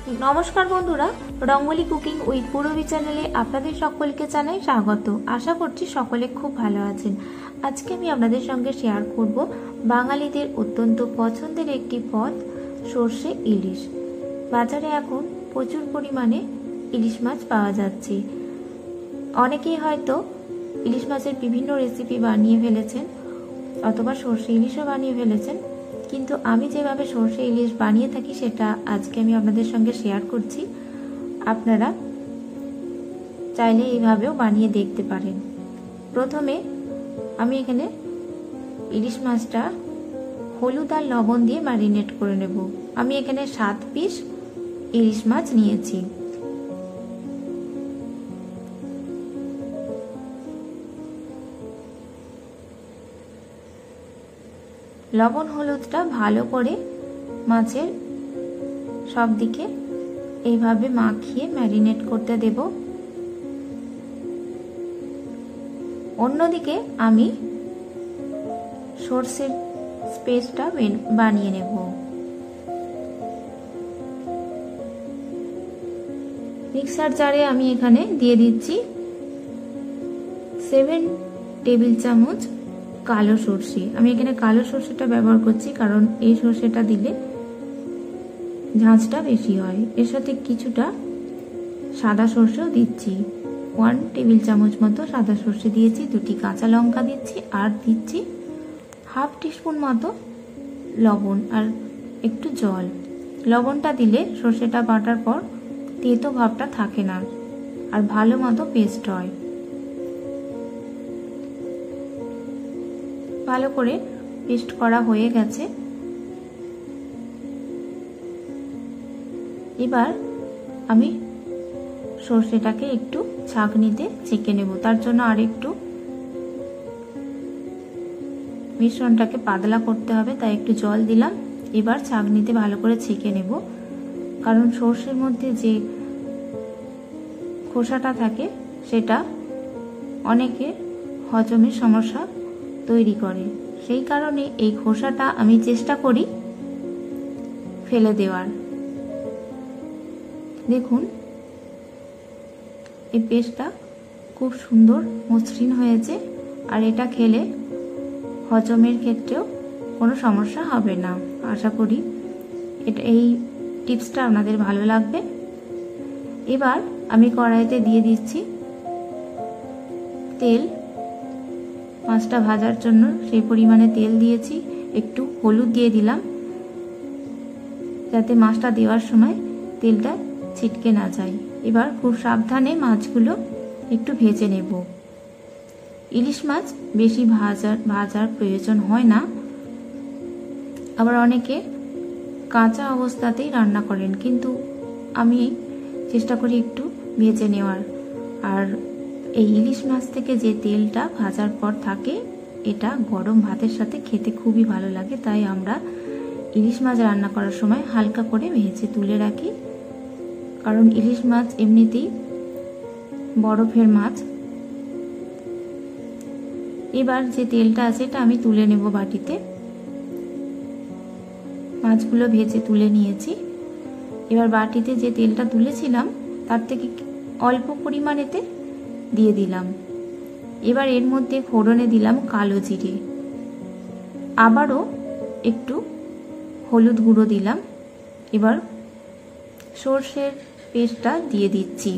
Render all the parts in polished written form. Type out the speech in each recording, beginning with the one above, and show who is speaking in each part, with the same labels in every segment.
Speaker 1: নমস্কার বন্ধুরা, rangoli cooking with Purabi চ্যানেলে আপনাদের সকলকে জানাই স্বাগত। আশা করছি সকলে খুব ভালো আছেন। আজকে আমি আপনাদের সঙ্গে শেয়ার করব বাঙালিদের অত্যন্ত পছন্দের একটি পদ, সর্ষে ইলিশ। বাজারে এখন প্রচুর পরিমাণে ইলিশ মাছ পাওয়া যাচ্ছে। অনেকেই হয়তো ইলিশ মাছের বিভিন্ন রেসিপি বানিয়ে ফেলেছেন অথবা সর্ষে ইলিশও বানিয়ে ফেলেছেন, কিন্তু আমি যেভাবে সর্ষে ইলিশ বানিয়ে থাকি সেটা আজকে আমি আপনাদের সঙ্গে শেয়ার করছি। আপনারা চাইলে এইভাবেও বানিয়ে দেখতে পারেন। প্রথমে আমি এখানে ইলিশ মাছটা হলুদ আর লবণ দিয়ে ম্যারিনেট করে নেব। আমি এখানে 7 পিস ইলিশ মাছ নিয়েছি। লবণ হলুদটা ভালো করে মাছের সব দিকে এইভাবে মাখিয়ে ম্যারিনেট করতে দেব। অন্যদিকে আমি সর্ষের পেস্টটা বানিয়ে নেব। মিক্সার জারে আমি এখানে দিয়ে দিচ্ছি 7 টেবিল চামচ কালো সর্ষে। আমি এখানে কালো সর্ষেটা ব্যবহার করছি কারণ এই সর্ষেটা দিলে ঝাঁঝটা বেশি হয়। এর সাথে কিছুটা সাদা সর্ষেও দিচ্ছি। 1 টেবিল চামচ মতো সাদা সর্ষে দিয়েছি। 2টি কাঁচা লঙ্কা দিচ্ছি আর দিচ্ছি হাফ টিস্পুন মতো লবণ আর একটু জল। লবণটা দিলে সর্ষেটা বাটার পর তেতো ভাবটা থাকে না আর ভালো মতো পেস্ট হয়। ভালো করে পেস্ট করা হয়ে গেছে। এবার আমি সর্ষেটাকে একটু ছাঁকনিতে ছেঁকে নেব। তার জন্য আর একটু মিশ্রণটাকে পাতলা করতে হবে, তাই একটু জল দিলাম। এবার ছাঁকনিতে ভালো করে ছেঁকে নেব, কারণ সর্ষের মধ্যে যে খোসাটা থাকে সেটা অনেকের হজমের সমস্যা তৈরি করে। সেই কারণে এই খোসাটা আমি চেষ্টা করি ফেলে দেওয়ার। দেখুন এই পেস্টটা খুব সুন্দর মসৃণ হয়েছে আর এটা খেলে হজমের ক্ষেত্রেও কোনো সমস্যা হবে না। আশা করি এই টিপসটা আপনাদের ভালো লাগবে। এবার আমি কড়াইতে দিয়ে দিচ্ছি তেল। মাছটা ভাজার জন্য সেই পরিমাণে তেল দিয়েছি। একটু হলুদ দিয়ে দিলাম যাতে মাছটা দেওয়ার সময় তেলটা ছিটকে না যায়। এবার খুব সাবধানে মাছগুলো একটু ভেজে নেব। ইলিশ মাছ বেশি ভাজার প্রয়োজন হয় না। আবার অনেকে কাঁচা অবস্থাতেই রান্না করেন, কিন্তু আমি চেষ্টা করি একটু ভেজে নেওয়ার। আর এই ইলিশ মাছ থেকে যে তেলটা ভাজার পর থাকে এটা গরম ভাতের সাথে খেতে খুবই ভালো লাগে। তাই আমরা ইলিশ মাছ রান্না করার সময় হালকা করে ভেজে তুলে রাখি, কারণ ইলিশ মাছ এমনিতেই বরফের মাছ। এবার যে তেলটা আছে এটা আমি তুলে নেব বাটিতে। মাছগুলো ভেজে তুলে নিয়েছি। এবার বাটিতে যে তেলটা তুলেছিলাম তার থেকে অল্প পরিমাণেতে দিয়ে দিলাম। এবার এর মধ্যে ফোড়নে দিলাম কালো জিরে, আবারও একটু হলুদ গুঁড়ো দিলাম। এবার সর্ষের পেস্টটা দিয়ে দিচ্ছি।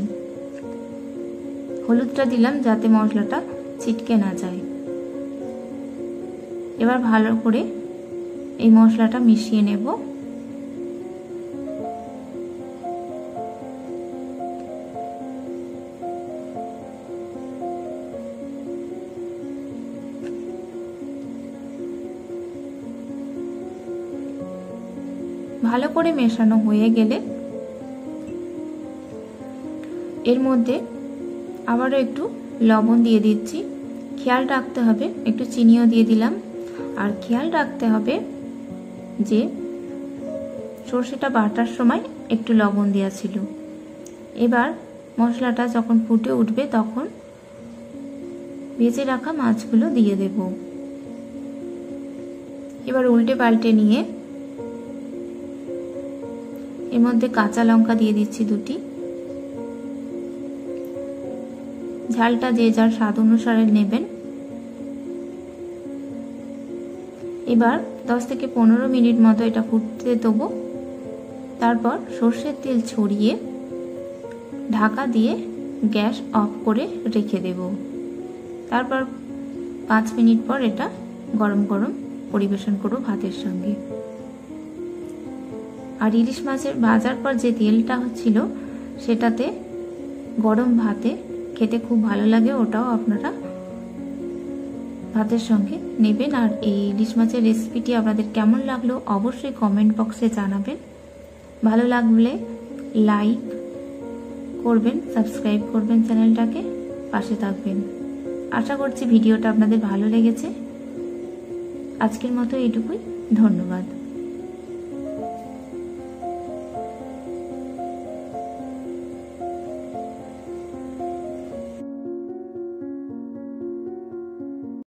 Speaker 1: হলুদটা দিলাম যাতে মশলাটা ছিটকে না যায়। এবার ভালো করে এই মশলাটা মিশিয়ে নেব। ভালো করে মেশানো হয়ে গেলে এর মধ্যে আবারও একটু লবণ দিয়ে দিচ্ছি। খেয়াল রাখতে হবে, একটু চিনিও দিয়ে দিলাম। আর খেয়াল রাখতে হবে যে সর্ষেটা বাটার সময় একটু লবণ দেওয়া ছিল। এবার মশলাটা যখন ফুটে উঠবে তখন ভেজে রাখা মাছগুলো দিয়ে দেব। এবার উল্টে পাল্টে নিয়ে এই এর মধ্যে কাঁচা লঙ্কা দিয়ে দিচ্ছি 2টি। ঝালটা যে যার স্বাদ অনুসারে নেবেন। এবার 10 থেকে 15 মিনিট মতো এটা ফুটতে দেবো। তারপর সর্ষের তেল ছড়িয়ে ঢাকা দিয়ে গ্যাস অফ করে রেখে দেব। তারপর 5 মিনিট পর এটা গরম গরম পরিবেশন করব ভাতের সঙ্গে। আর ইলিশ মাছের ভাজার পর যে তেলটা ছিল সেটাতে গরম ভাতে খেতে খুব ভালো লাগে, ওটাও আপনারা ভাতের সঙ্গে নেবেন। আর এই ইলিশ মাছের রেসিপিটি আপনাদের কেমন লাগলো অবশ্যই কমেন্ট বক্সে জানাবেন। ভালো লাগলে লাইক করবেন, সাবস্ক্রাইব করবেন, চ্যানেলটাকে পাশে থাকবেন। আশা করছি ভিডিওটা আপনাদের ভালো লেগেছে। আজকের মতো এইটুকুই, ধন্যবাদ।